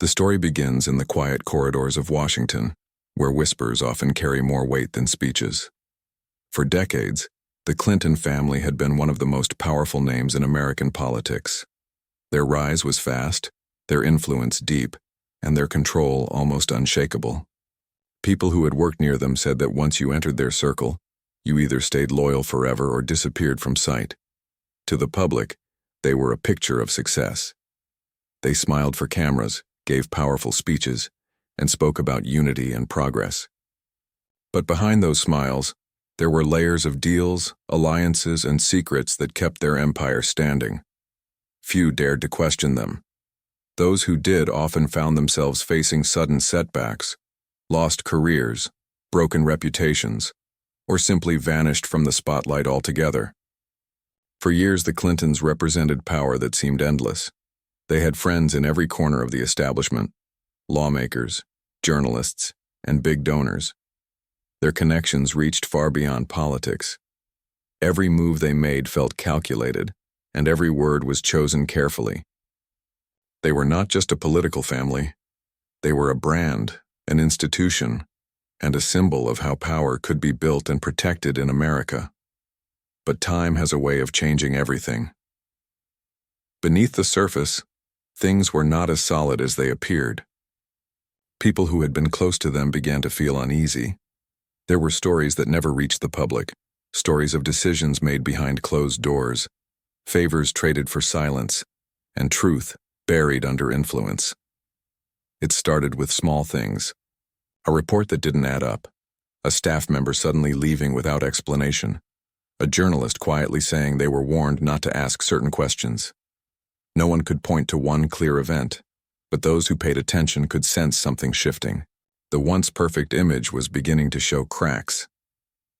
The story begins in the quiet corridors of Washington, where whispers often carry more weight than speeches. For decades, the Clinton family had been one of the most powerful names in American politics. Their rise was fast, their influence deep, and their control almost unshakable. People who had worked near them said that once you entered their circle, you either stayed loyal forever or disappeared from sight. To the public, they were a picture of success. They smiled for cameras, gave powerful speeches, and spoke about unity and progress. But behind those smiles, there were layers of deals, alliances, and secrets that kept their empire standing. Few dared to question them. Those who did often found themselves facing sudden setbacks, lost careers, broken reputations, or simply vanished from the spotlight altogether. For years, the Clintons represented power that seemed endless. They had friends in every corner of the establishment, lawmakers, journalists, and big donors. Their connections reached far beyond politics. Every move they made felt calculated, and every word was chosen carefully. They were not just a political family. They were a brand, an institution, and a symbol of how power could be built and protected in America. But time has a way of changing everything. Beneath the surface, things were not as solid as they appeared. People who had been close to them began to feel uneasy. There were stories that never reached the public, stories of decisions made behind closed doors, favors traded for silence, and truth buried under influence. It started with small things. A report that didn't add up, a staff member suddenly leaving without explanation, a journalist quietly saying they were warned not to ask certain questions. No one could point to one clear event, but those who paid attention could sense something shifting. The once perfect image was beginning to show cracks.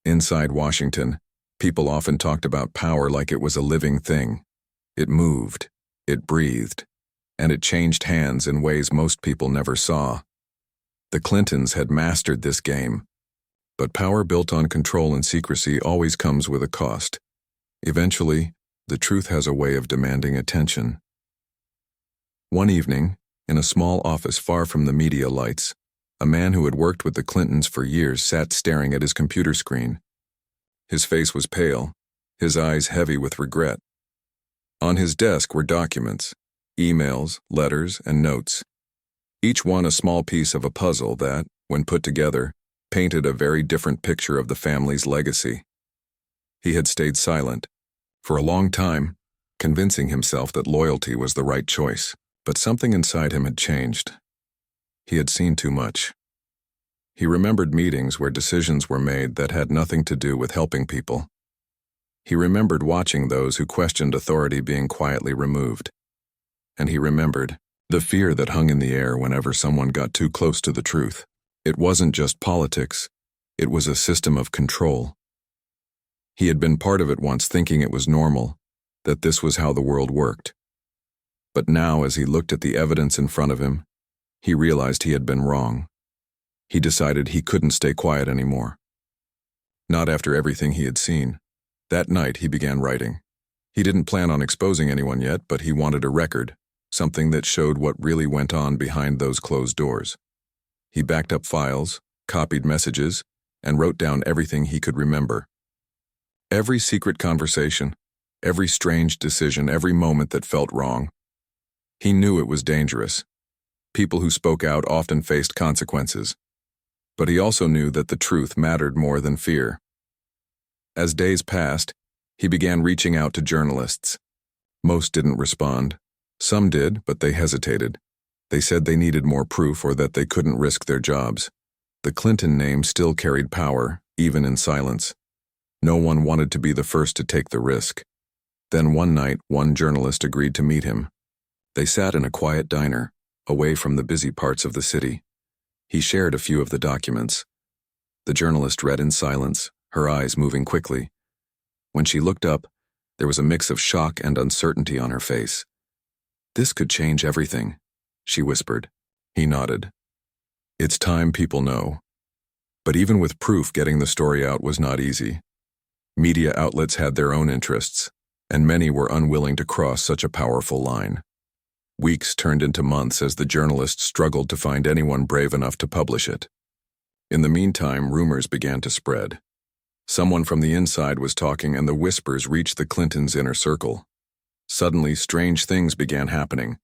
Inside Washington, people often talked about power like it was a living thing. It moved, it breathed, and it changed hands in ways most people never saw. The Clintons had mastered this game, but power built on control and secrecy always comes with a cost. Eventually, the truth has a way of demanding attention. One evening, in a small office far from the media lights, a man who had worked with the Clintons for years sat staring at his computer screen. His face was pale, his eyes heavy with regret. On his desk were documents, emails, letters, and notes. Each one a small piece of a puzzle that, when put together, painted a very different picture of the family's legacy. He had stayed silent, for a long time, convincing himself that loyalty was the right choice. But something inside him had changed. He had seen too much. He remembered meetings where decisions were made that had nothing to do with helping people. He remembered watching those who questioned authority being quietly removed. And he remembered the fear that hung in the air whenever someone got too close to the truth. It wasn't just politics. It was a system of control. He had been part of it once, thinking it was normal, that this was how the world worked. But now, as he looked at the evidence in front of him, he realized he had been wrong. He decided he couldn't stay quiet anymore. Not after everything he had seen. That night, he began writing. He didn't plan on exposing anyone yet, but he wanted a record, something that showed what really went on behind those closed doors. He backed up files, copied messages, and wrote down everything he could remember. Every secret conversation, every strange decision, every moment that felt wrong. He knew it was dangerous. People who spoke out often faced consequences. But he also knew that the truth mattered more than fear. As days passed, he began reaching out to journalists. Most didn't respond. Some did, but they hesitated. They said they needed more proof or that they couldn't risk their jobs. The Clinton name still carried power, even in silence. No one wanted to be the first to take the risk. Then one night, one journalist agreed to meet him. They sat in a quiet diner, away from the busy parts of the city. He shared a few of the documents. The journalist read in silence, her eyes moving quickly. When she looked up, there was a mix of shock and uncertainty on her face. "This could change everything," she whispered. He nodded. "It's time people know." But even with proof, getting the story out was not easy. Media outlets had their own interests, and many were unwilling to cross such a powerful line. Weeks turned into months as the journalists struggled to find anyone brave enough to publish it. In the meantime, rumors began to spread. Someone from the inside was talking, and the whispers reached the Clintons' inner circle. Suddenly, strange things began happening.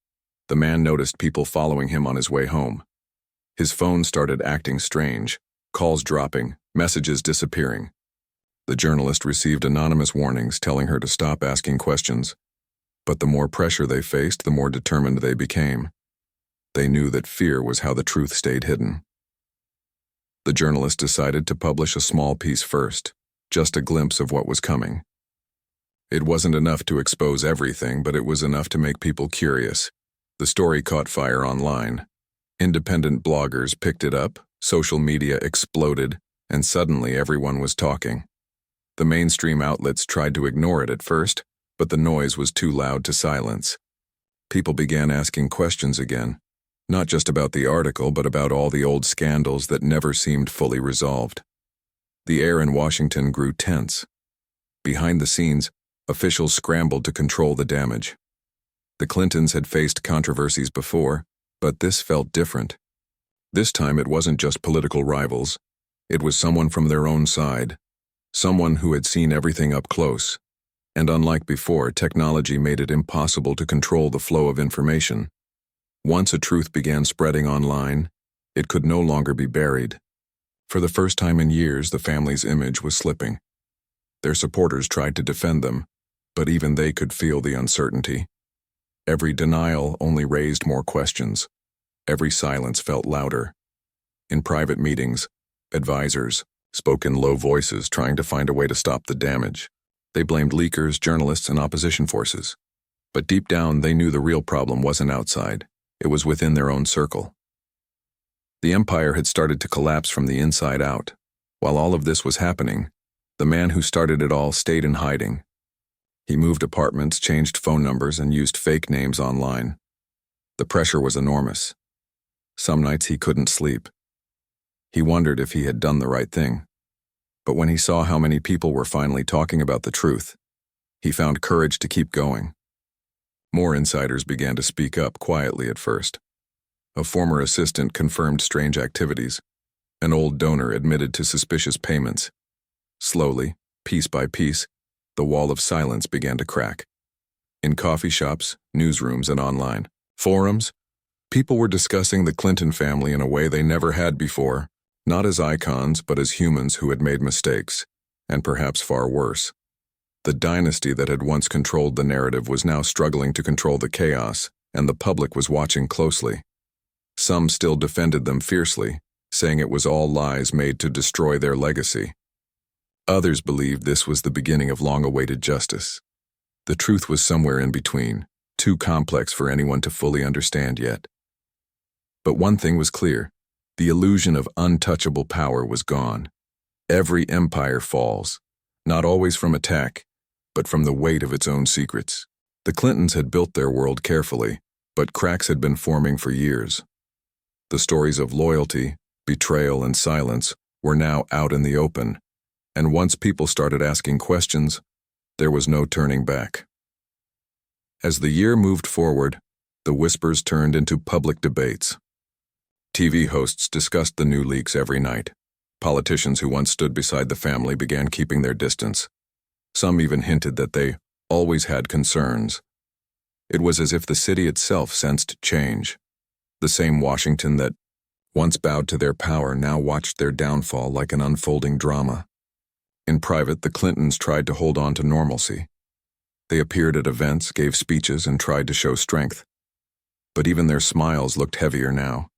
The man noticed people following him on his way home. His phone started acting strange, calls dropping, messages disappearing. The journalist received anonymous warnings telling her to stop asking questions. But the more pressure they faced, the more determined they became. They knew that fear was how the truth stayed hidden. The journalist decided to publish a small piece first, just a glimpse of what was coming. It wasn't enough to expose everything, but it was enough to make people curious. The story caught fire online. Independent bloggers picked it up, social media exploded, and suddenly everyone was talking. The mainstream outlets tried to ignore it at first, but the noise was too loud to silence. People began asking questions again, not just about the article, but about all the old scandals that never seemed fully resolved. The air in Washington grew tense. Behind the scenes, officials scrambled to control the damage. The Clintons had faced controversies before, but this felt different. This time it wasn't just political rivals. It was someone from their own side, someone who had seen everything up close. And unlike before, technology made it impossible to control the flow of information. Once a truth began spreading online, it could no longer be buried. For the first time in years, the family's image was slipping. Their supporters tried to defend them, but even they could feel the uncertainty. Every denial only raised more questions. Every silence felt louder. In private meetings, advisors spoke in low voices, trying to find a way to stop the damage. They blamed leakers, journalists, and opposition forces. But deep down, they knew the real problem wasn't outside. It was within their own circle. The empire had started to collapse from the inside out. While all of this was happening, the man who started it all stayed in hiding. He moved apartments, changed phone numbers, and used fake names online. The pressure was enormous. Some nights he couldn't sleep. He wondered if he had done the right thing. But when he saw how many people were finally talking about the truth, he found courage to keep going. More insiders began to speak up quietly at first. A former assistant confirmed strange activities. An old donor admitted to suspicious payments. Slowly, piece by piece, the wall of silence began to crack. In coffee shops, newsrooms, and online forums, people were discussing the Clinton family in a way they never had before. Not as icons, but as humans who had made mistakes, and perhaps far worse. The dynasty that had once controlled the narrative was now struggling to control the chaos, and the public was watching closely. Some still defended them fiercely, saying it was all lies made to destroy their legacy. Others believed this was the beginning of long-awaited justice. The truth was somewhere in between, too complex for anyone to fully understand yet. But one thing was clear. The illusion of untouchable power was gone. Every empire falls, not always from attack, but from the weight of its own secrets. The Clintons had built their world carefully, but cracks had been forming for years. The stories of loyalty, betrayal, and silence were now out in the open, and once people started asking questions, there was no turning back. As the year moved forward, the whispers turned into public debates. TV hosts discussed the new leaks every night. Politicians who once stood beside the family began keeping their distance. Some even hinted that they always had concerns. It was as if the city itself sensed change. The same Washington that once bowed to their power now watched their downfall like an unfolding drama. In private, the Clintons tried to hold on to normalcy. They appeared at events, gave speeches, and tried to show strength. But even their smiles looked heavier now.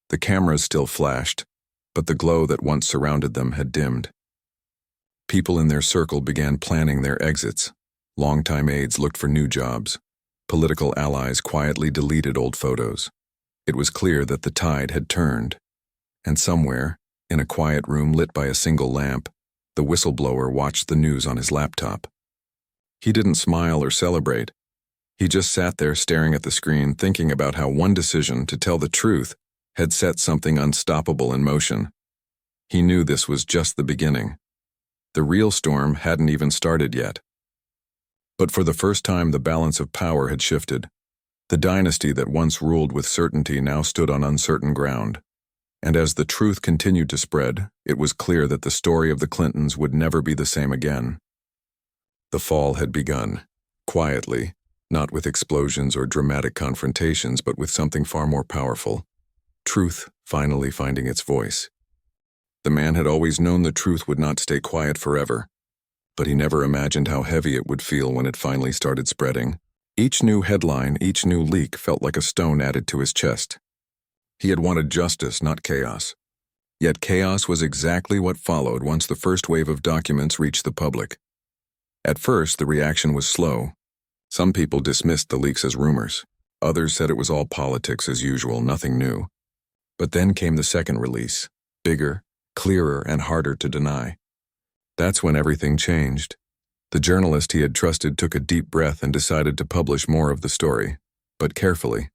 The cameras still flashed, but the glow that once surrounded them had dimmed. People in their circle began planning their exits. Longtime aides looked for new jobs. Political allies quietly deleted old photos. It was clear that the tide had turned. And somewhere, in a quiet room lit by a single lamp, the whistleblower watched the news on his laptop. He didn't smile or celebrate. He just sat there staring at the screen, thinking about how one decision to tell the truth had set something unstoppable in motion. He knew this was just the beginning. The real storm hadn't even started yet. But for the first time, the balance of power had shifted. The dynasty that once ruled with certainty now stood on uncertain ground. And as the truth continued to spread, it was clear that the story of the Clintons would never be the same again. The fall had begun, quietly, not with explosions or dramatic confrontations, but with something far more powerful. Truth finally finding its voice. The man had always known the truth would not stay quiet forever, but he never imagined how heavy it would feel when it finally started spreading. Each new headline, each new leak felt like a stone added to his chest. He had wanted justice, not chaos. Yet chaos was exactly what followed once the first wave of documents reached the public. At first, the reaction was slow. Some people dismissed the leaks as rumors. Others said it was all politics as usual, nothing new. But then came the second release, bigger, clearer, and harder to deny. That's when everything changed. The journalist he had trusted took a deep breath and decided to publish more of the story, but carefully.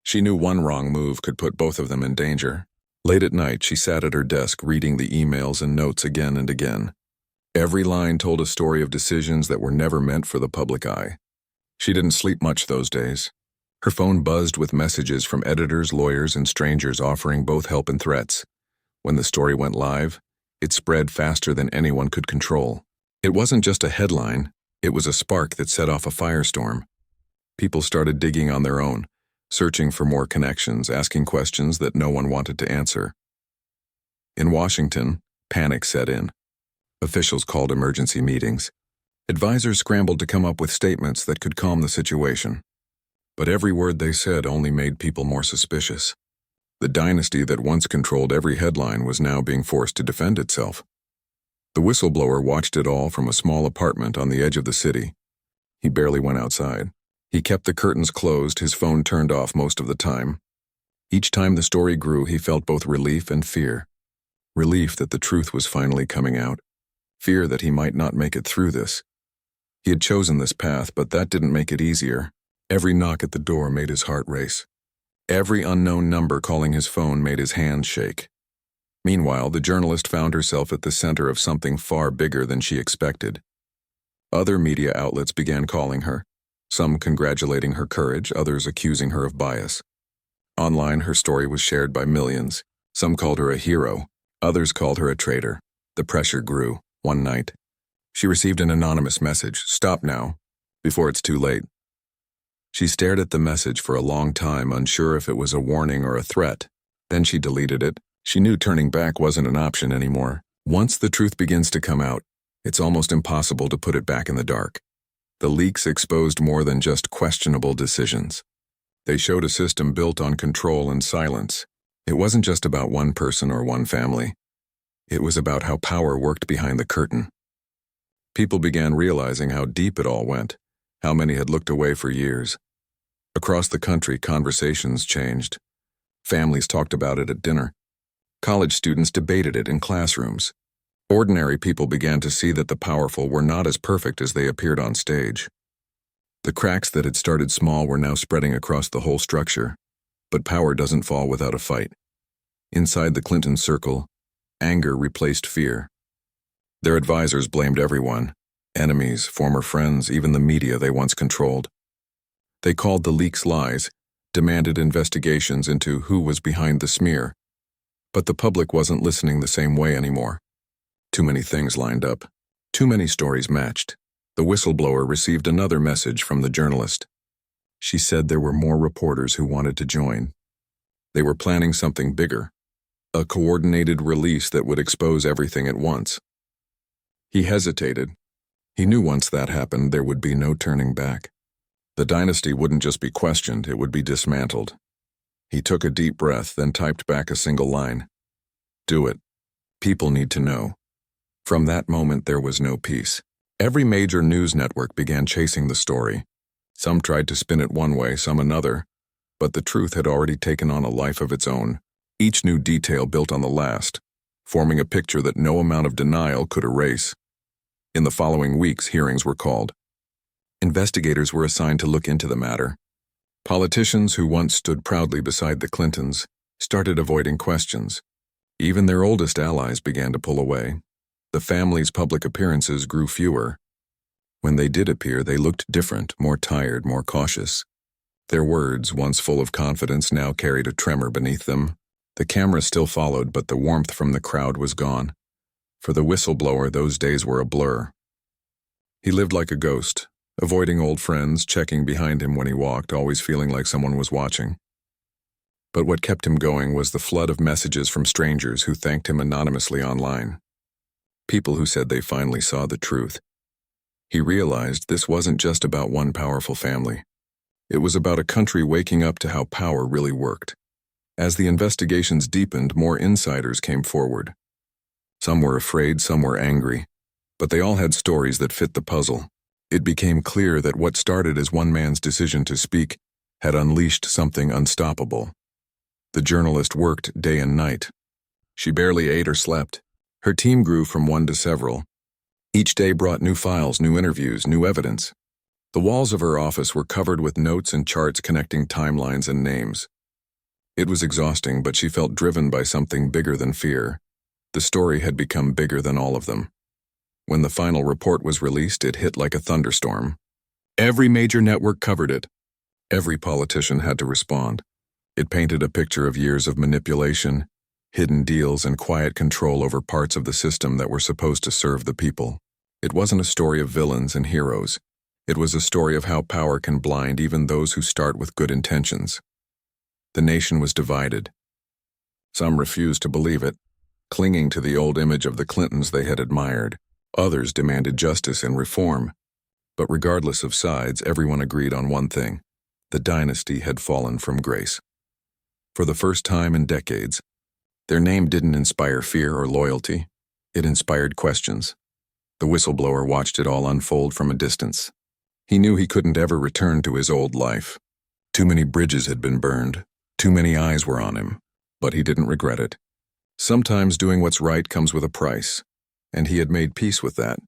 She knew one wrong move could put both of them in danger. Late at night, she sat at her desk reading the emails and notes again and again. Every line told a story of decisions that were never meant for the public eye. She didn't sleep much those days. Her phone buzzed with messages from editors, lawyers, and strangers offering both help and threats. When the story went live, it spread faster than anyone could control. It wasn't just a headline, it was a spark that set off a firestorm. People started digging on their own, searching for more connections, asking questions that no one wanted to answer. In Washington, panic set in. Officials called emergency meetings. Advisors scrambled to come up with statements that could calm the situation. But every word they said only made people more suspicious. The dynasty that once controlled every headline was now being forced to defend itself. The whistleblower watched it all from a small apartment on the edge of the city. He barely went outside. He kept the curtains closed, his phone turned off most of the time. Each time the story grew, he felt both relief and fear. Relief that the truth was finally coming out. Fear that he might not make it through this. He had chosen this path, but that didn't make it easier. Every knock at the door made his heart race. Every unknown number calling his phone made his hands shake. Meanwhile, the journalist found herself at the center of something far bigger than she expected. Other media outlets began calling her, some congratulating her courage, others accusing her of bias. Online, her story was shared by millions. Some called her a hero, others called her a traitor. The pressure grew. One night, she received an anonymous message, "Stop now, before it's too late." She stared at the message for a long time, unsure if it was a warning or a threat. Then she deleted it. She knew turning back wasn't an option anymore. Once the truth begins to come out, it's almost impossible to put it back in the dark. The leaks exposed more than just questionable decisions. They showed a system built on control and silence. It wasn't just about one person or one family. It was about how power worked behind the curtain. People began realizing how deep it all went, how many had looked away for years. Across the country, conversations changed. Families talked about it at dinner. College students debated it in classrooms. Ordinary people began to see that the powerful were not as perfect as they appeared on stage. The cracks that had started small were now spreading across the whole structure. But power doesn't fall without a fight. Inside the Clinton circle, anger replaced fear. Their advisors blamed everyone, enemies, former friends, even the media they once controlled. They called the leaks lies, demanded investigations into who was behind the smear. But the public wasn't listening the same way anymore. Too many things lined up. Too many stories matched. The whistleblower received another message from the journalist. She said there were more reporters who wanted to join. They were planning something bigger. A coordinated release that would expose everything at once. He hesitated. He knew once that happened, there would be no turning back. The dynasty wouldn't just be questioned, it would be dismantled. He took a deep breath, then typed back a single line. "Do it. People need to know." From that moment, there was no peace. Every major news network began chasing the story. Some tried to spin it one way, some another. But the truth had already taken on a life of its own. Each new detail built on the last, forming a picture that no amount of denial could erase. In the following weeks, hearings were called. Investigators were assigned to look into the matter. Politicians who once stood proudly beside the Clintons started avoiding questions. Even their oldest allies began to pull away. The family's public appearances grew fewer. When they did appear, they looked different, more tired, more cautious. Their words, once full of confidence, now carried a tremor beneath them. The camera still followed, but the warmth from the crowd was gone. For the whistleblower, those days were a blur. He lived like a ghost, avoiding old friends, checking behind him when he walked, always feeling like someone was watching. But what kept him going was the flood of messages from strangers who thanked him anonymously online. People who said they finally saw the truth. He realized this wasn't just about one powerful family. It was about a country waking up to how power really worked. As the investigations deepened, more insiders came forward. Some were afraid, some were angry, but they all had stories that fit the puzzle. It became clear that what started as one man's decision to speak had unleashed something unstoppable. The journalist worked day and night. She barely ate or slept. Her team grew from one to several. Each day brought new files, new interviews, new evidence. The walls of her office were covered with notes and charts connecting timelines and names. It was exhausting, but she felt driven by something bigger than fear. The story had become bigger than all of them. When the final report was released, it hit like a thunderstorm. Every major network covered it. Every politician had to respond. It painted a picture of years of manipulation, hidden deals, and quiet control over parts of the system that were supposed to serve the people. It wasn't a story of villains and heroes. It was a story of how power can blind even those who start with good intentions. The nation was divided. Some refused to believe it, clinging to the old image of the Clintons they had admired. Others demanded justice and reform. But regardless of sides, everyone agreed on one thing: the dynasty had fallen from grace. For the first time in decades, their name didn't inspire fear or loyalty. It inspired questions. The whistleblower watched it all unfold from a distance. He knew he couldn't ever return to his old life. Too many bridges had been burned. Too many eyes were on him. But he didn't regret it. Sometimes doing what's right comes with a price, and he had made peace with that.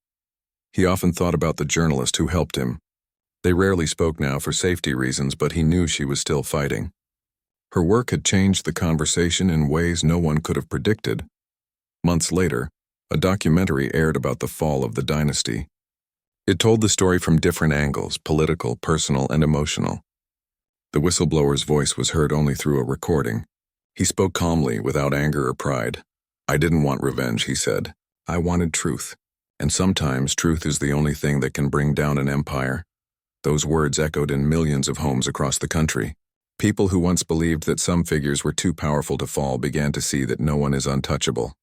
He often thought about the journalist who helped him. They rarely spoke now for safety reasons, but he knew she was still fighting. Her work had changed the conversation in ways no one could have predicted. Months later, a documentary aired about the fall of the dynasty. It told the story from different angles: political, personal, and emotional. The whistleblower's voice was heard only through a recording. He spoke calmly, without anger or pride. "I didn't want revenge," he said. "I wanted truth. And sometimes truth is the only thing that can bring down an empire." Those words echoed in millions of homes across the country. People who once believed that some figures were too powerful to fall began to see that no one is untouchable.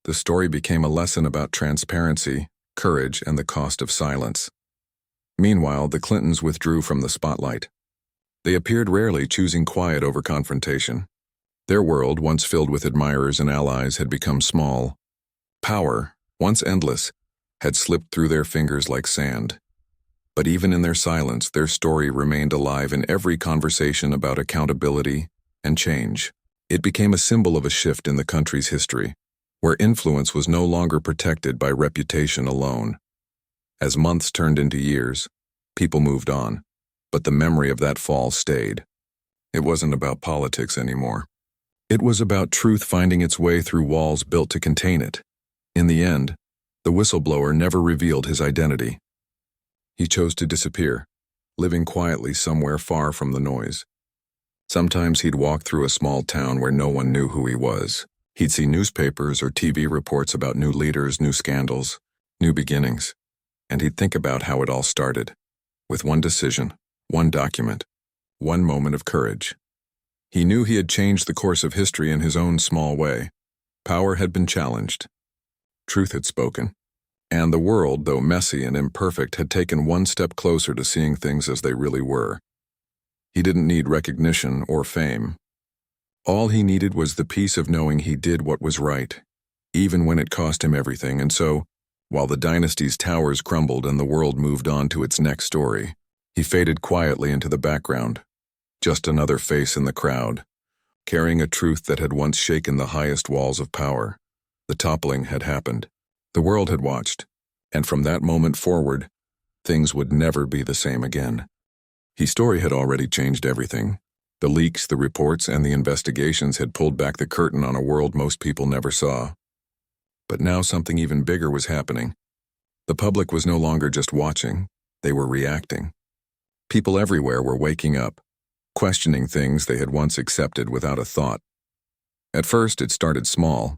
The story became a lesson about transparency, courage, and the cost of silence. Meanwhile, the Clintons withdrew from the spotlight. They appeared rarely, choosing quiet over confrontation. Their world, once filled with admirers and allies, had become small. Power, once endless, had slipped through their fingers like sand. But even in their silence, their story remained alive in every conversation about accountability and change. It became a symbol of a shift in the country's history, where influence was no longer protected by reputation alone. As months turned into years, people moved on, but the memory of that fall stayed. It wasn't about politics anymore. It was about truth finding its way through walls built to contain it. In the end, the whistleblower never revealed his identity. He chose to disappear, living quietly somewhere far from the noise. Sometimes he'd walk through a small town where no one knew who he was. He'd see newspapers or TV reports about new leaders, new scandals, new beginnings, and he'd think about how it all started, with one decision, one document, one moment of courage. He knew he had changed the course of history in his own small way. Power had been challenged. Truth had spoken. And the world, though messy and imperfect, had taken one step closer to seeing things as they really were. He didn't need recognition or fame. All he needed was the peace of knowing he did what was right, even when it cost him everything. And so, while the dynasty's towers crumbled and the world moved on to its next story, he faded quietly into the background, just another face in the crowd, carrying a truth that had once shaken the highest walls of power. The toppling had happened. The world had watched, and from that moment forward, things would never be the same again. His story had already changed everything. The leaks, the reports, and the investigations had pulled back the curtain on a world most people never saw. But now something even bigger was happening. The public was no longer just watching, they were reacting. People everywhere were waking up, questioning things they had once accepted without a thought. At first, it started small.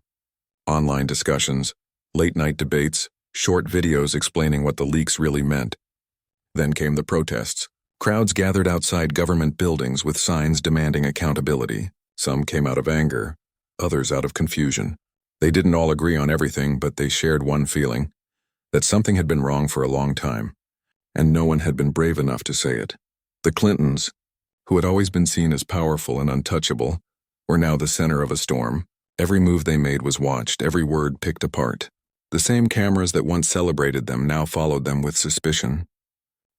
Online discussions, late-night debates, short videos explaining what the leaks really meant. Then came the protests. Crowds gathered outside government buildings with signs demanding accountability. Some came out of anger, others out of confusion. They didn't all agree on everything, but they shared one feeling, that something had been wrong for a long time, and no one had been brave enough to say it. The Clintons, who had always been seen as powerful and untouchable, were now the center of a storm. Every move they made was watched, every word picked apart. The same cameras that once celebrated them now followed them with suspicion.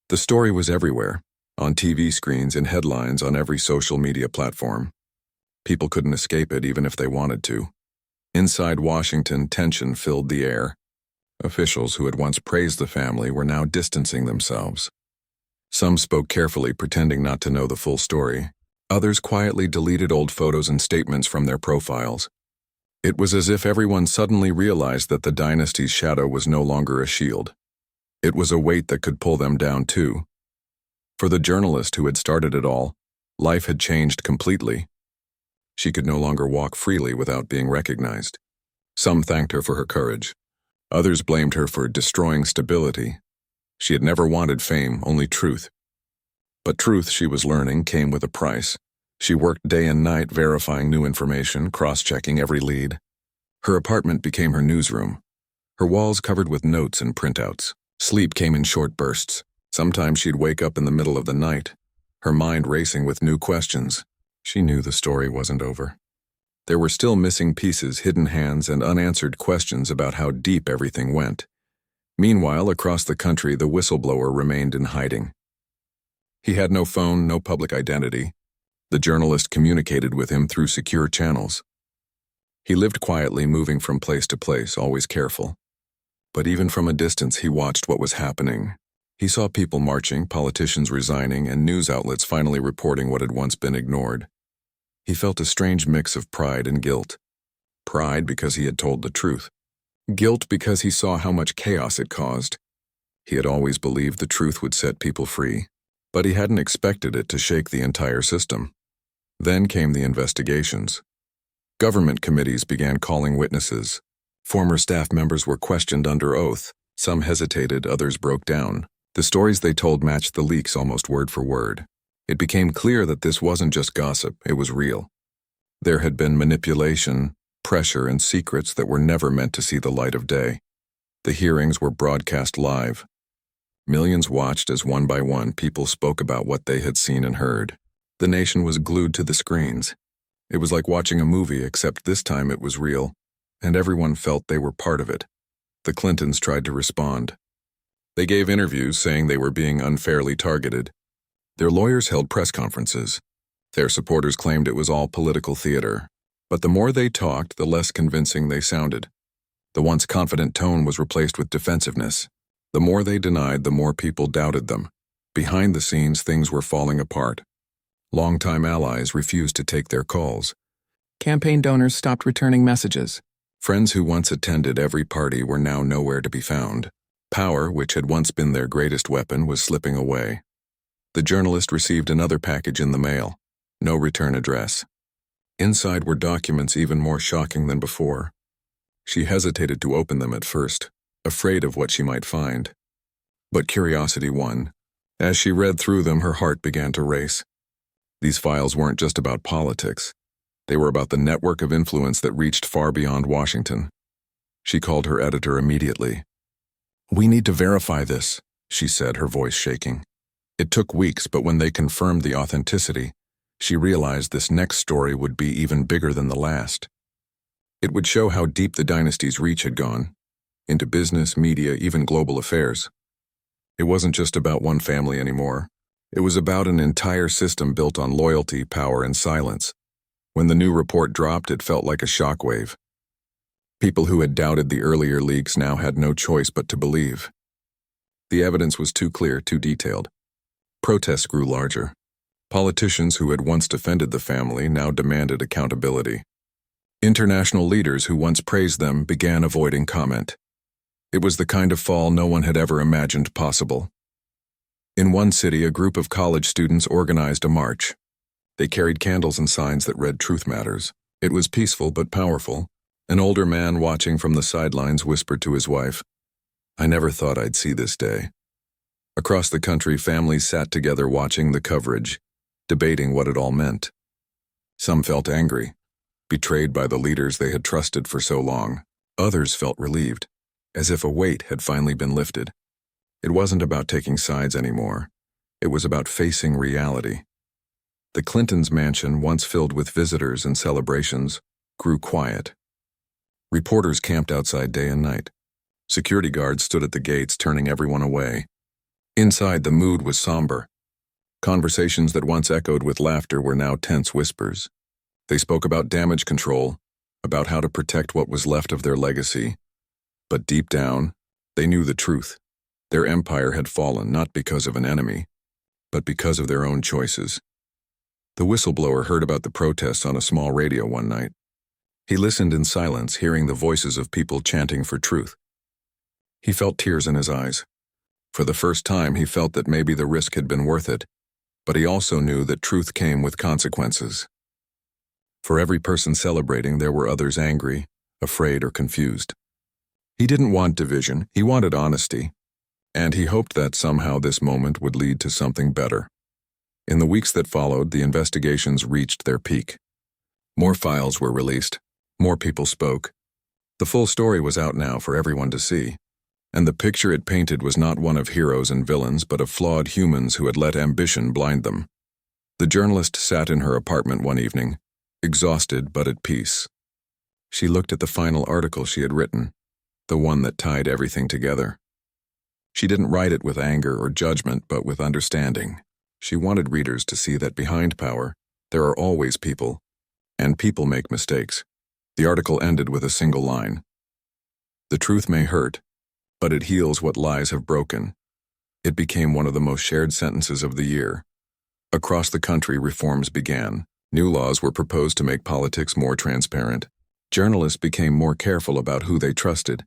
The story was everywhere, on TV screens and headlines on every social media platform. People couldn't escape it even if they wanted to. Inside Washington, tension filled the air. Officials who had once praised the family were now distancing themselves. Some spoke carefully, pretending not to know the full story. Others quietly deleted old photos and statements from their profiles. It was as if everyone suddenly realized that the dynasty's shadow was no longer a shield. It was a weight that could pull them down too. For the journalist who had started it all, life had changed completely. She could no longer walk freely without being recognized. Some thanked her for her courage. Others blamed her for destroying stability. She had never wanted fame, only truth. But truth, she was learning, came with a price. She worked day and night verifying new information, cross-checking every lead. Her apartment became her newsroom, her walls covered with notes and printouts. Sleep came in short bursts. Sometimes she'd wake up in the middle of the night, her mind racing with new questions. She knew the story wasn't over. There were still missing pieces, hidden hands, and unanswered questions about how deep everything went. Meanwhile, across the country, the whistleblower remained in hiding. He had no phone, no public identity. The journalist communicated with him through secure channels. He lived quietly, moving from place to place, always careful. But even from a distance, he watched what was happening. He saw people marching, politicians resigning, and news outlets finally reporting what had once been ignored. He felt a strange mix of pride and guilt. Pride because he had told the truth. Guilt because he saw how much chaos it caused. He had always believed the truth would set people free, but he hadn't expected it to shake the entire system. Then came the investigations. Government committees began calling witnesses. Former staff members were questioned under oath. Some hesitated, others broke down. The stories they told matched the leaks almost word for word. It became clear that this wasn't just gossip, it was real. There had been manipulation, pressure, and secrets that were never meant to see the light of day. The hearings were broadcast live. Millions watched as one by one people spoke about what they had seen and heard. The nation was glued to the screens. It was like watching a movie, except this time it was real, and everyone felt they were part of it. The Clintons tried to respond. They gave interviews saying they were being unfairly targeted. Their lawyers held press conferences. Their supporters claimed it was all political theater. But the more they talked, the less convincing they sounded. The once confident tone was replaced with defensiveness. The more they denied, the more people doubted them. Behind the scenes, things were falling apart. Longtime allies refused to take their calls. Campaign donors stopped returning messages. Friends who once attended every party were now nowhere to be found. Power, which had once been their greatest weapon, was slipping away. The journalist received another package in the mail. No return address. Inside were documents even more shocking than before. She hesitated to open them at first, afraid of what she might find. But curiosity won. As she read through them, her heart began to race. These files weren't just about politics. They were about the network of influence that reached far beyond Washington. She called her editor immediately. "We need to verify this," she said, her voice shaking. It took weeks, but when they confirmed the authenticity, she realized this next story would be even bigger than the last. It would show how deep the dynasty's reach had gone, into business, media, even global affairs. It wasn't just about one family anymore. It was about an entire system built on loyalty, power, and silence. When the new report dropped, it felt like a shockwave. People who had doubted the earlier leaks now had no choice but to believe. The evidence was too clear, too detailed. Protests grew larger. Politicians who had once defended the family now demanded accountability. International leaders who once praised them began avoiding comment. It was the kind of fall no one had ever imagined possible. In one city, a group of college students organized a march. They carried candles and signs that read "Truth Matters." It was peaceful but powerful. An older man watching from the sidelines whispered to his wife, "I never thought I'd see this day." Across the country, families sat together watching the coverage, debating what it all meant. Some felt angry, betrayed by the leaders they had trusted for so long. Others felt relieved, as if a weight had finally been lifted. It wasn't about taking sides anymore. It was about facing reality. The Clintons' mansion, once filled with visitors and celebrations, grew quiet. Reporters camped outside day and night. Security guards stood at the gates, turning everyone away. Inside, the mood was somber. Conversations that once echoed with laughter were now tense whispers. They spoke about damage control, about how to protect what was left of their legacy. But deep down, they knew the truth. Their empire had fallen not because of an enemy, but because of their own choices. The whistleblower heard about the protests on a small radio one night. He listened in silence, hearing the voices of people chanting for truth. He felt tears in his eyes. For the first time, he felt that maybe the risk had been worth it, but he also knew that truth came with consequences. For every person celebrating, there were others angry, afraid, or confused. He didn't want division, he wanted honesty, and he hoped that somehow this moment would lead to something better. In the weeks that followed, the investigations reached their peak. More files were released, more people spoke. The full story was out now for everyone to see. And the picture it painted was not one of heroes and villains, but of flawed humans who had let ambition blind them. The journalist sat in her apartment one evening, exhausted but at peace. She looked at the final article she had written, the one that tied everything together. She didn't write it with anger or judgment, but with understanding. She wanted readers to see that behind power, there are always people, and people make mistakes. The article ended with a single line. "The truth may hurt, but it heals what lies have broken." It became one of the most shared sentences of the year. Across the country, reforms began. New laws were proposed to make politics more transparent. Journalists became more careful about who they trusted.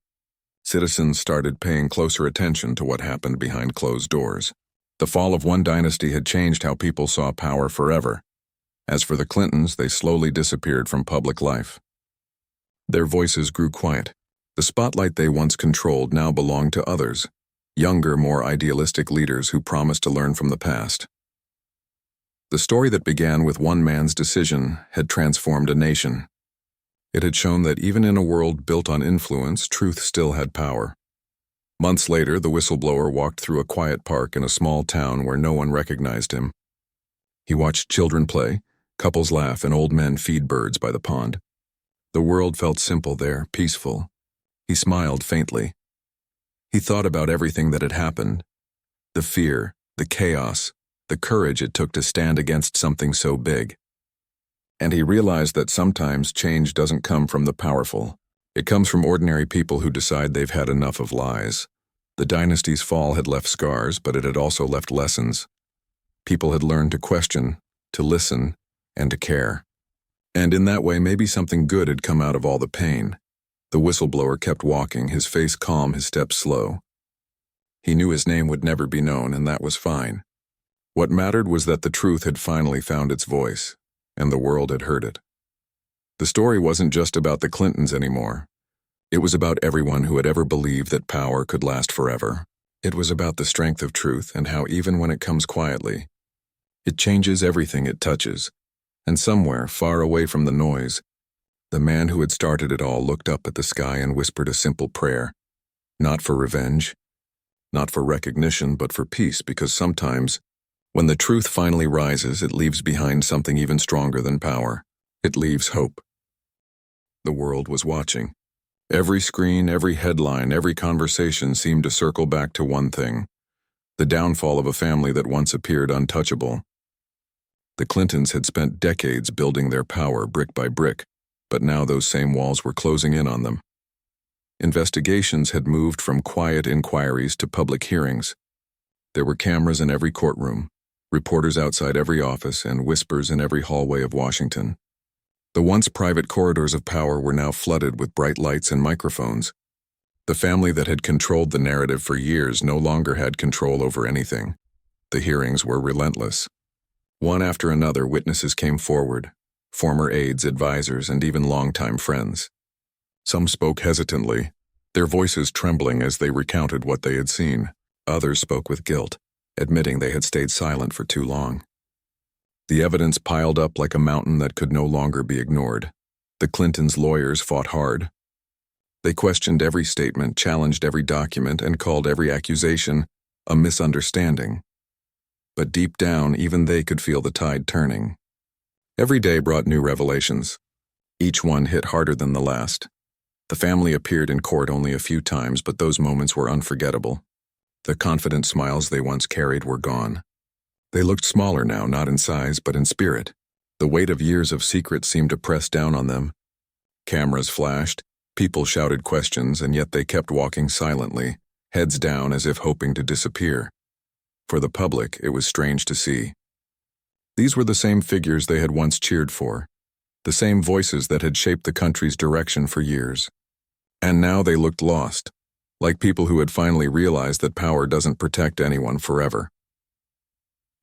Citizens started paying closer attention to what happened behind closed doors. The fall of one dynasty had changed how people saw power forever. As for the Clintons, they slowly disappeared from public life. Their voices grew quiet. The spotlight they once controlled now belonged to others, younger, more idealistic leaders who promised to learn from the past. The story that began with one man's decision had transformed a nation. It had shown that even in a world built on influence, truth still had power. Months later, the whistleblower walked through a quiet park in a small town where no one recognized him. He watched children play, couples laugh, and old men feed birds by the pond. The world felt simple there, peaceful. He smiled faintly. He thought about everything that had happened. The fear, the chaos, the courage it took to stand against something so big. And he realized that sometimes change doesn't come from the powerful. It comes from ordinary people who decide they've had enough of lies. The dynasty's fall had left scars, but it had also left lessons. People had learned to question, to listen, and to care. And in that way, maybe something good had come out of all the pain. The whistleblower kept walking, his face calm, his steps slow. He knew his name would never be known, and that was fine. What mattered was that the truth had finally found its voice, and the world had heard it. The story wasn't just about the Clintons anymore. It was about everyone who had ever believed that power could last forever. It was about the strength of truth and how even when it comes quietly, it changes everything it touches. And somewhere, far away from the noise, the man who had started it all looked up at the sky and whispered a simple prayer. Not for revenge, not for recognition, but for peace, because sometimes, when the truth finally rises, it leaves behind something even stronger than power. It leaves hope. The world was watching. Every screen, every headline, every conversation seemed to circle back to one thing: the downfall of a family that once appeared untouchable. The Clintons had spent decades building their power brick by brick, but now those same walls were closing in on them. Investigations had moved from quiet inquiries to public hearings. There were cameras in every courtroom, reporters outside every office, and whispers in every hallway of Washington. The once private corridors of power were now flooded with bright lights and microphones. The family that had controlled the narrative for years no longer had control over anything. The hearings were relentless. One after another, witnesses came forward, former aides, advisors, and even longtime friends. Some spoke hesitantly, their voices trembling as they recounted what they had seen. Others spoke with guilt, admitting they had stayed silent for too long. The evidence piled up like a mountain that could no longer be ignored. The Clintons' lawyers fought hard. They questioned every statement, challenged every document, and called every accusation a misunderstanding. But deep down, even they could feel the tide turning. Every day brought new revelations. Each one hit harder than the last. The family appeared in court only a few times, but those moments were unforgettable. The confident smiles they once carried were gone. They looked smaller now, not in size, but in spirit. The weight of years of secrets seemed to press down on them. Cameras flashed, people shouted questions, and yet they kept walking silently, heads down as if hoping to disappear. For the public, it was strange to see. These were the same figures they had once cheered for, the same voices that had shaped the country's direction for years. And now they looked lost, like people who had finally realized that power doesn't protect anyone forever.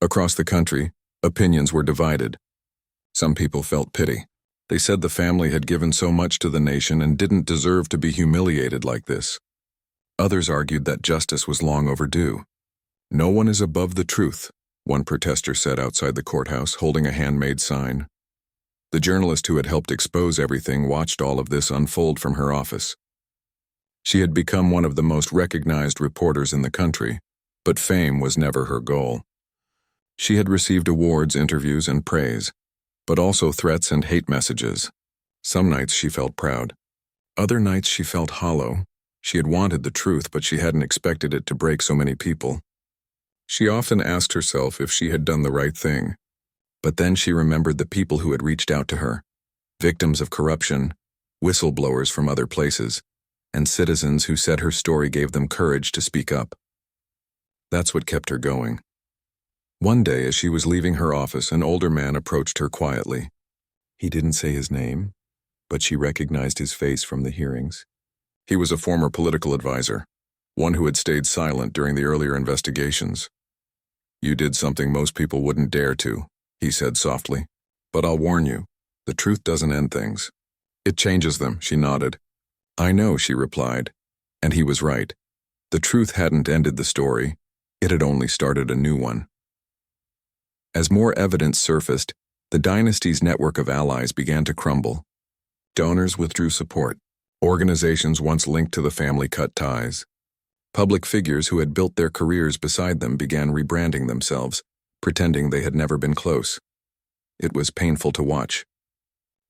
Across the country, opinions were divided. Some people felt pity. They said the family had given so much to the nation and didn't deserve to be humiliated like this. Others argued that justice was long overdue. "No one is above the truth," one protester said outside the courthouse, holding a handmade sign. The journalist who had helped expose everything watched all of this unfold from her office. She had become one of the most recognized reporters in the country, but fame was never her goal. She had received awards, interviews, and praise, but also threats and hate messages. Some nights she felt proud. Other nights she felt hollow. She had wanted the truth, but she hadn't expected it to break so many people. She often asked herself if she had done the right thing. But then she remembered the people who had reached out to her, victims of corruption, whistleblowers from other places, and citizens who said her story gave them courage to speak up. That's what kept her going. One day, as she was leaving her office, an older man approached her quietly. He didn't say his name, but she recognized his face from the hearings. He was a former political advisor, one who had stayed silent during the earlier investigations. "You did something most people wouldn't dare to," he said softly. "But I'll warn you, the truth doesn't end things. It changes them," she nodded. "I know," she replied, and he was right. The truth hadn't ended the story, it had only started a new one. As more evidence surfaced, the Dynasty's network of allies began to crumble. Donors withdrew support. Organizations once linked to the family cut ties. Public figures who had built their careers beside them began rebranding themselves, pretending they had never been close. It was painful to watch.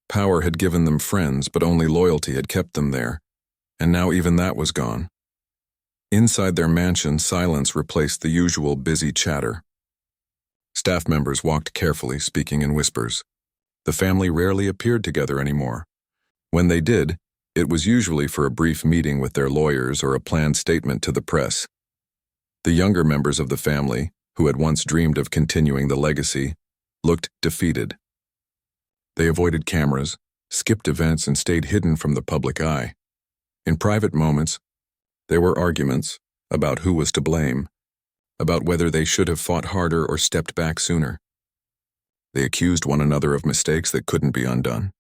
Power had given them friends, but only loyalty had kept them there, and now even that was gone. Inside their mansion, silence replaced the usual busy chatter. Staff members walked carefully, speaking in whispers. The family rarely appeared together anymore. When they did, it was usually for a brief meeting with their lawyers or a planned statement to the press. The younger members of the family, who had once dreamed of continuing the legacy, looked defeated. They avoided cameras, skipped events, and stayed hidden from the public eye. In private moments, there were arguments about who was to blame, about whether they should have fought harder or stepped back sooner. They accused one another of mistakes that couldn't be undone.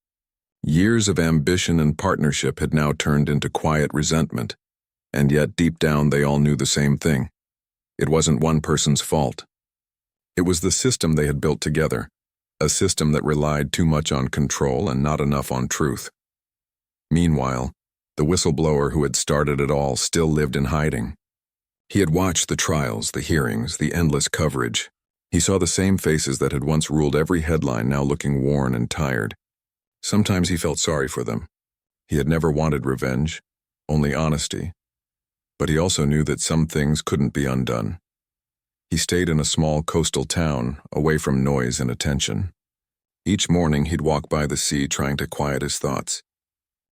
Years of ambition and partnership had now turned into quiet resentment, and yet deep down they all knew the same thing. It wasn't one person's fault. It was the system they had built together, a system that relied too much on control and not enough on truth. Meanwhile, the whistleblower who had started it all still lived in hiding. He had watched the trials, the hearings, the endless coverage. He saw the same faces that had once ruled every headline now looking worn and tired. Sometimes he felt sorry for them. He had never wanted revenge, only honesty. But he also knew that some things couldn't be undone. He stayed in a small coastal town, away from noise and attention. Each morning he'd walk by the sea trying to quiet his thoughts.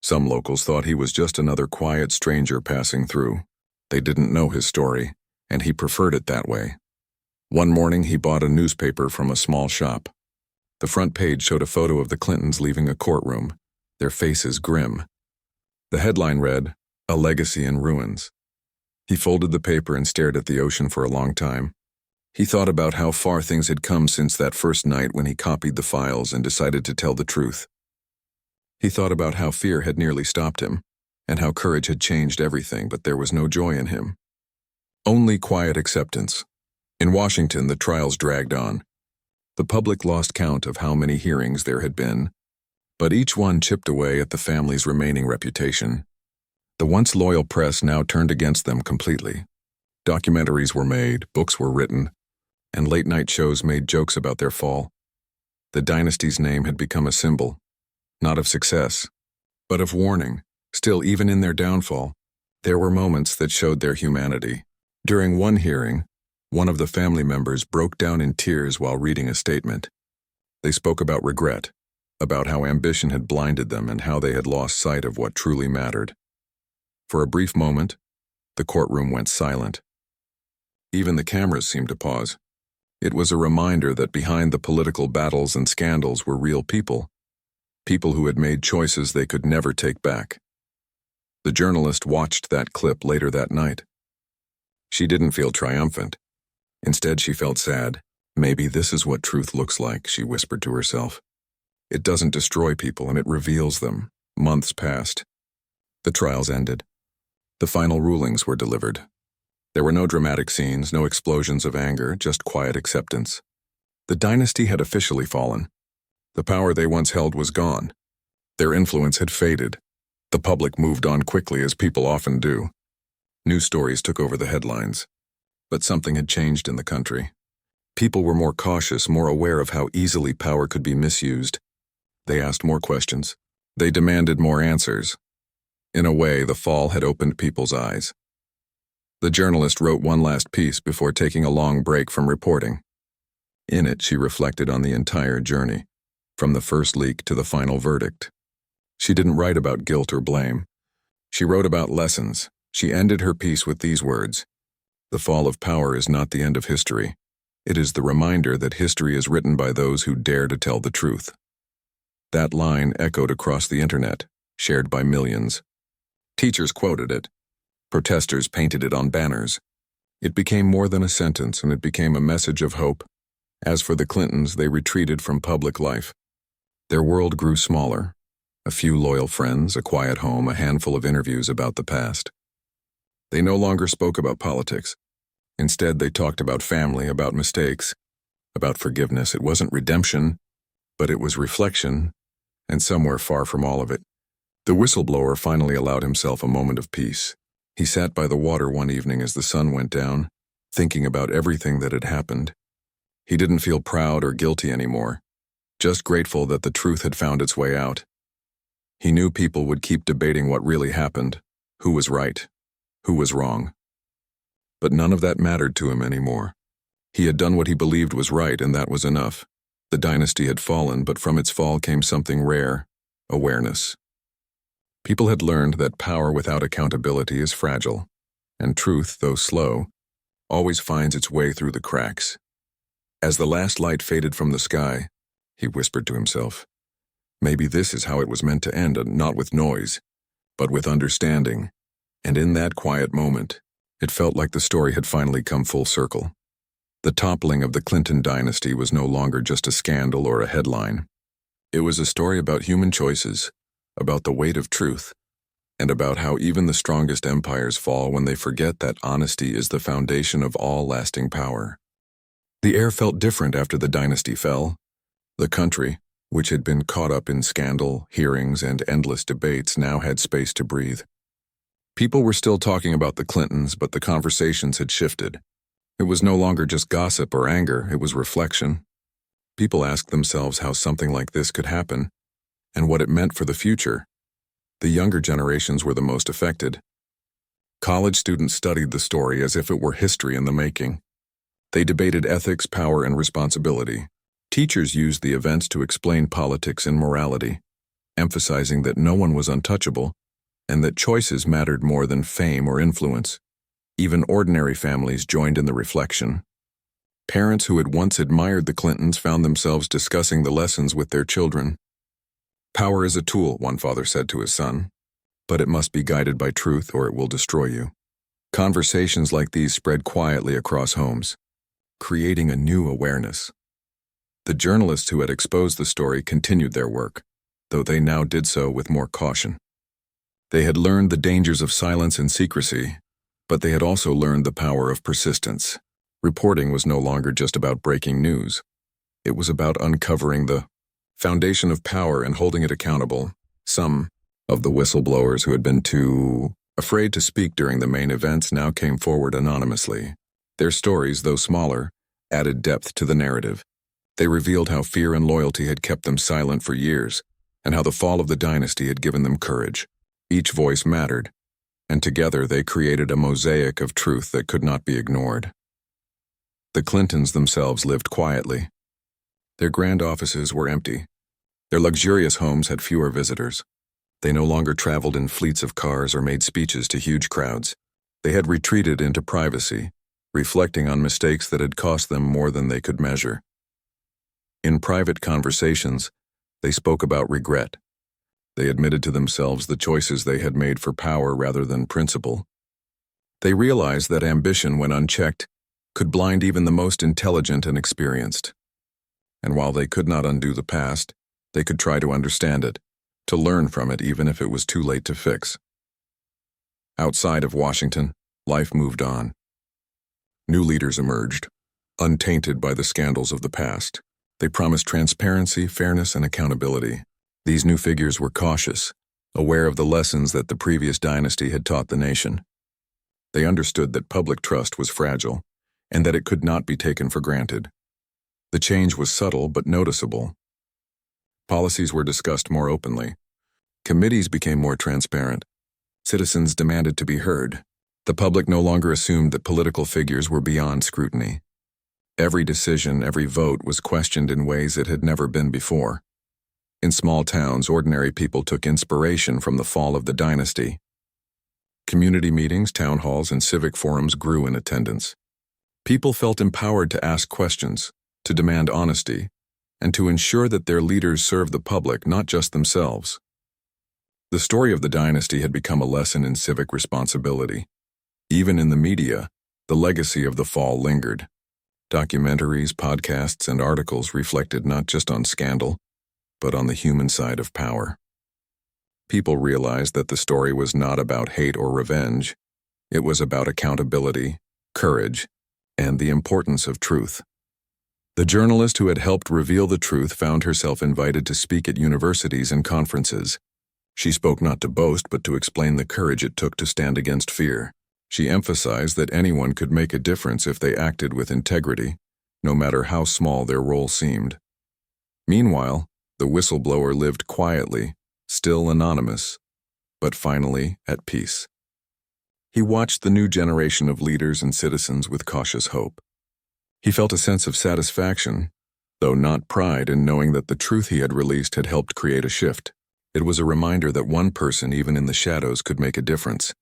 Some locals thought he was just another quiet stranger passing through. They didn't know his story, and he preferred it that way. One morning he bought a newspaper from a small shop. The front page showed a photo of the Clintons leaving a courtroom, their faces grim. The headline read, "A Legacy in Ruins." He folded the paper and stared at the ocean for a long time. He thought about how far things had come since that first night when he copied the files and decided to tell the truth. He thought about how fear had nearly stopped him, and how courage had changed everything, but there was no joy in him. Only quiet acceptance. In Washington, the trials dragged on. The public lost count of how many hearings there had been, but each one chipped away at the family's remaining reputation. The once loyal press now turned against them completely. Documentaries were made, books were written, and late-night shows made jokes about their fall. The Dynasty's name had become a symbol, not of success, but of warning. Still, even in their downfall, there were moments that showed their humanity. During one hearing, one of the family members broke down in tears while reading a statement. They spoke about regret, about how ambition had blinded them and how they had lost sight of what truly mattered. For a brief moment, the courtroom went silent. Even the cameras seemed to pause. It was a reminder that behind the political battles and scandals were real people, people who had made choices they could never take back. The journalist watched that clip later that night. She didn't feel triumphant. Instead, she felt sad. Maybe this is what truth looks like, she whispered to herself. It doesn't destroy people, and it reveals them. Months passed. The trials ended. The final rulings were delivered. There were no dramatic scenes, no explosions of anger, just quiet acceptance. The dynasty had officially fallen. The power they once held was gone. Their influence had faded. The public moved on quickly, as people often do. News stories took over the headlines. But something had changed in the country. People were more cautious, more aware of how easily power could be misused. They asked more questions. They demanded more answers. In a way, the fall had opened people's eyes. The journalist wrote one last piece before taking a long break from reporting. In it, she reflected on the entire journey, from the first leak to the final verdict. She didn't write about guilt or blame. She wrote about lessons. She ended her piece with these words: "The fall of power is not the end of history. It is the reminder that history is written by those who dare to tell the truth." That line echoed across the internet, shared by millions. Teachers quoted it. Protesters painted it on banners. It became more than a sentence, and it became a message of hope. As for the Clintons, they retreated from public life. Their world grew smaller. A few loyal friends, a quiet home, a handful of interviews about the past. They no longer spoke about politics. Instead, they talked about family, about mistakes, about forgiveness. It wasn't redemption, but it was reflection, and somewhere far from all of it, the whistleblower finally allowed himself a moment of peace. He sat by the water one evening as the sun went down, thinking about everything that had happened. He didn't feel proud or guilty anymore, just grateful that the truth had found its way out. He knew people would keep debating what really happened, who was right, who was wrong. But none of that mattered to him anymore. He had done what he believed was right, and that was enough. The dynasty had fallen, but from its fall came something rare: awareness. People had learned that power without accountability is fragile, and truth, though slow, always finds its way through the cracks. As the last light faded from the sky, he whispered to himself, maybe this is how it was meant to end, not with noise, but with understanding. And in that quiet moment, it felt like the story had finally come full circle. The toppling of the Clinton dynasty was no longer just a scandal or a headline. It was a story about human choices, about the weight of truth, and about how even the strongest empires fall when they forget that honesty is the foundation of all lasting power. The air felt different after the dynasty fell. The country, which had been caught up in scandal, hearings, and endless debates, now had space to breathe. People were still talking about the Clintons, but the conversations had shifted. It was no longer just gossip or anger, it was reflection. People asked themselves how something like this could happen, and what it meant for the future. The younger generations were the most affected. College students studied the story as if it were history in the making. They debated ethics, power, and responsibility. Teachers used the events to explain politics and morality, emphasizing that no one was untouchable, and that choices mattered more than fame or influence. Even ordinary families joined in the reflection. Parents who had once admired the Clintons found themselves discussing the lessons with their children. Power is a tool, one father said to his son, but it must be guided by truth or it will destroy you. Conversations like these spread quietly across homes. creating a new awareness. The journalists who had exposed the story continued their work, though they now did so with more caution. They had learned the dangers of silence and secrecy, but they had also learned the power of persistence. Reporting was no longer just about breaking news. It was about uncovering the foundation of power and holding it accountable. Some of the whistleblowers who had been too afraid to speak during the main events now came forward anonymously. Their stories, though smaller, added depth to the narrative. They revealed how fear and loyalty had kept them silent for years, and how the fall of the dynasty had given them courage. Each voice mattered, and together they created a mosaic of truth that could not be ignored. The Clintons themselves lived quietly. Their grand offices were empty. Their luxurious homes had fewer visitors. They no longer traveled in fleets of cars or made speeches to huge crowds. They had retreated into privacy, reflecting on mistakes that had cost them more than they could measure. In private conversations, they spoke about regret. They admitted to themselves the choices they had made for power rather than principle. They realized that ambition, when unchecked, could blind even the most intelligent and experienced. And while they could not undo the past, they could try to understand it, to learn from it even if it was too late to fix. Outside of Washington, life moved on. New leaders emerged, untainted by the scandals of the past. They promised transparency, fairness, and accountability. These new figures were cautious, aware of the lessons that the previous dynasty had taught the nation. They understood that public trust was fragile, and that it could not be taken for granted. The change was subtle but noticeable. Policies were discussed more openly. Committees became more transparent. Citizens demanded to be heard. The public no longer assumed that political figures were beyond scrutiny. Every decision, every vote was questioned in ways it had never been before. In small towns, ordinary people took inspiration from the fall of the dynasty. Community meetings, town halls, and civic forums grew in attendance. People felt empowered to ask questions, to demand honesty, and to ensure that their leaders served the public, not just themselves. The story of the dynasty had become a lesson in civic responsibility. Even in the media, the legacy of the fall lingered. Documentaries, podcasts, and articles reflected not just on scandal, but on the human side of power. People realized that the story was not about hate or revenge. It was about accountability, courage, and the importance of truth. The journalist who had helped reveal the truth found herself invited to speak at universities and conferences. She spoke not to boast, but to explain the courage it took to stand against fear. She emphasized that anyone could make a difference if they acted with integrity, no matter how small their role seemed. Meanwhile, the whistleblower lived quietly, still anonymous, but finally at peace. He watched the new generation of leaders and citizens with cautious hope. He felt a sense of satisfaction, though not pride, in knowing that the truth he had released had helped create a shift. It was a reminder that one person, even in the shadows, could make a difference.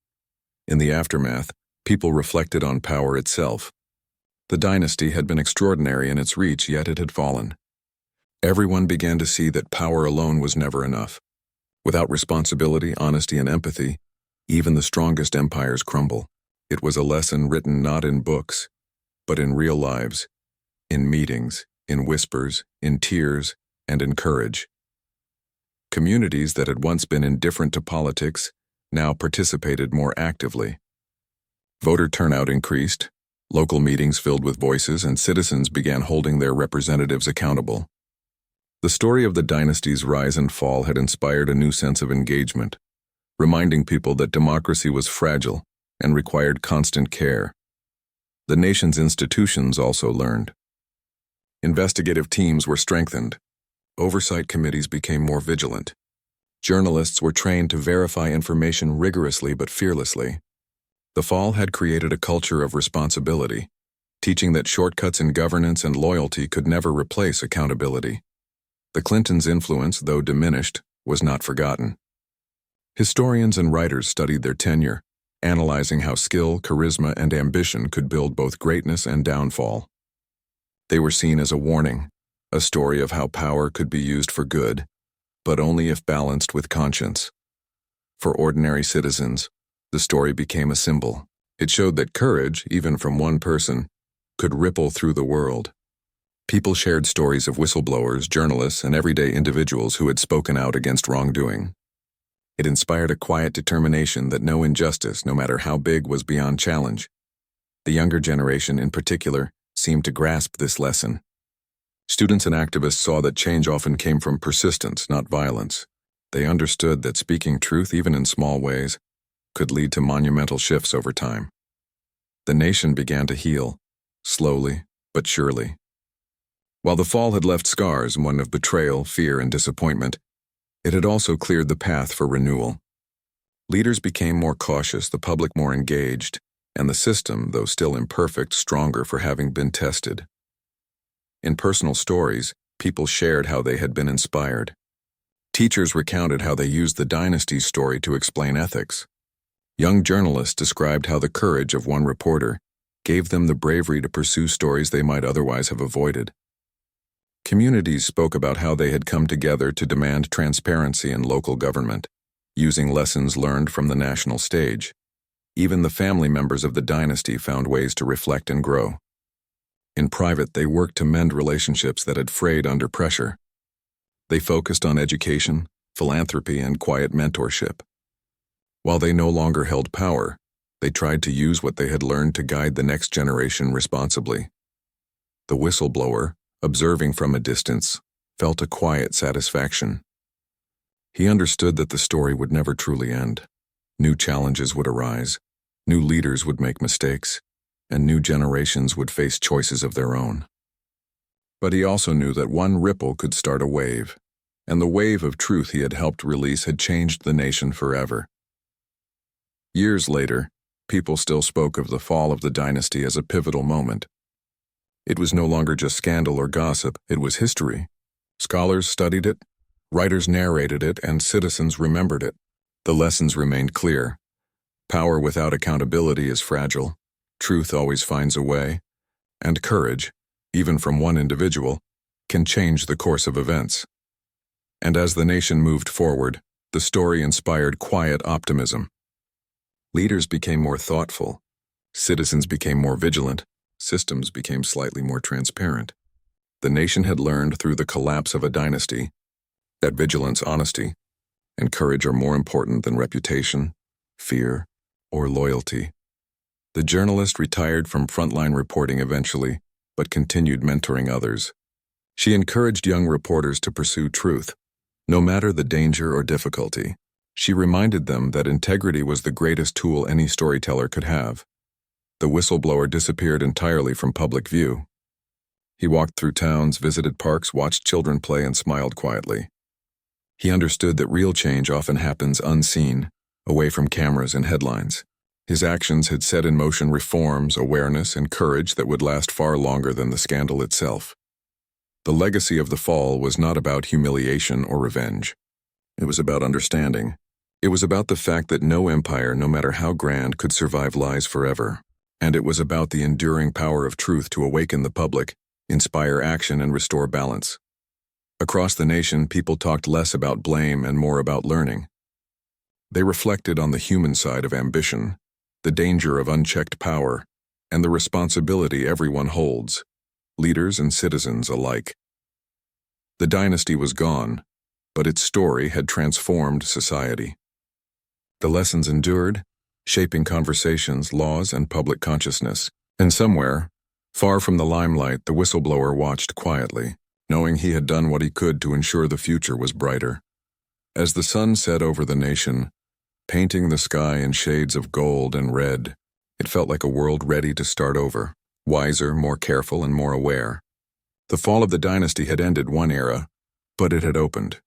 In the aftermath, people reflected on power itself. The dynasty had been extraordinary in its reach, yet it had fallen. Everyone began to see that power alone was never enough. Without responsibility, honesty, and empathy, even the strongest empires crumble. It was a lesson written not in books, but in real lives, in meetings, in whispers, in tears, and in courage. Communities that had once been indifferent to politics now participated more actively. Voter turnout increased, local meetings filled with voices, and citizens began holding their representatives accountable. The story of the dynasty's rise and fall had inspired a new sense of engagement, reminding people that democracy was fragile and required constant care. The nation's institutions also learned. Investigative teams were strengthened. Oversight committees became more vigilant. Journalists were trained to verify information rigorously but fearlessly. The fall had created a culture of responsibility, teaching that shortcuts in governance and loyalty could never replace accountability. The Clintons' influence, though diminished, was not forgotten. Historians and writers studied their tenure, analyzing how skill, charisma, and ambition could build both greatness and downfall. They were seen as a warning, a story of how power could be used for good, but only if balanced with conscience. For ordinary citizens, the story became a symbol. It showed that courage, even from one person, could ripple through the world. People shared stories of whistleblowers, journalists, and everyday individuals who had spoken out against wrongdoing. It inspired a quiet determination that no injustice, no matter how big, was beyond challenge. The younger generation, in particular, seemed to grasp this lesson. Students and activists saw that change often came from persistence, not violence. They understood that speaking truth, even in small ways, could lead to monumental shifts over time. The nation began to heal, slowly but surely. While the fall had left scars, one of betrayal, fear, and disappointment, it had also cleared the path for renewal. Leaders became more cautious, the public more engaged, and the system, though still imperfect, stronger for having been tested. In personal stories, people shared how they had been inspired. Teachers recounted how they used the Dynasty story to explain ethics. Young journalists described how the courage of one reporter gave them the bravery to pursue stories they might otherwise have avoided. Communities spoke about how they had come together to demand transparency in local government, using lessons learned from the national stage. Even the family members of the Dynasty found ways to reflect and grow. In private, they worked to mend relationships that had frayed under pressure. They focused on education, philanthropy, and quiet mentorship. While they no longer held power, they tried to use what they had learned to guide the next generation responsibly. The whistleblower, observing from a distance, felt a quiet satisfaction. He understood that the story would never truly end. New challenges would arise, new leaders would make mistakes, and new generations would face choices of their own. But he also knew that one ripple could start a wave, and the wave of truth he had helped release had changed the nation forever. Years later, people still spoke of the fall of the Dynasty as a pivotal moment. It was no longer just scandal or gossip, it was history. Scholars studied it, writers narrated it, and citizens remembered it. The lessons remained clear. Power without accountability is fragile, truth always finds a way, and courage, even from one individual, can change the course of events. And as the nation moved forward, the story inspired quiet optimism. Leaders became more thoughtful, citizens became more vigilant, systems became slightly more transparent. The nation had learned through the collapse of a dynasty that vigilance, honesty, and courage are more important than reputation, fear, or loyalty. The journalist retired from frontline reporting eventually, but continued mentoring others. She encouraged young reporters to pursue truth, no matter the danger or difficulty. She reminded them that integrity was the greatest tool any storyteller could have. The whistleblower disappeared entirely from public view. He walked through towns, visited parks, watched children play, and smiled quietly. He understood that real change often happens unseen, away from cameras and headlines. His actions had set in motion reforms, awareness, and courage that would last far longer than the scandal itself. The legacy of the fall was not about humiliation or revenge. It was about understanding. It was about the fact that no empire, no matter how grand, could survive lies forever. And it was about the enduring power of truth to awaken the public, inspire action, and restore balance. Across the nation, people talked less about blame and more about learning. They reflected on the human side of ambition, the danger of unchecked power, and the responsibility everyone holds, leaders and citizens alike. The dynasty was gone, but its story had transformed society. The lessons endured, shaping conversations, laws, and public consciousness. And somewhere, far from the limelight, the whistleblower watched quietly, knowing he had done what he could to ensure the future was brighter. As the sun set over the nation, painting the sky in shades of gold and red, it felt like a world ready to start over, wiser, more careful, and more aware. The fall of the dynasty had ended one era, but it had opened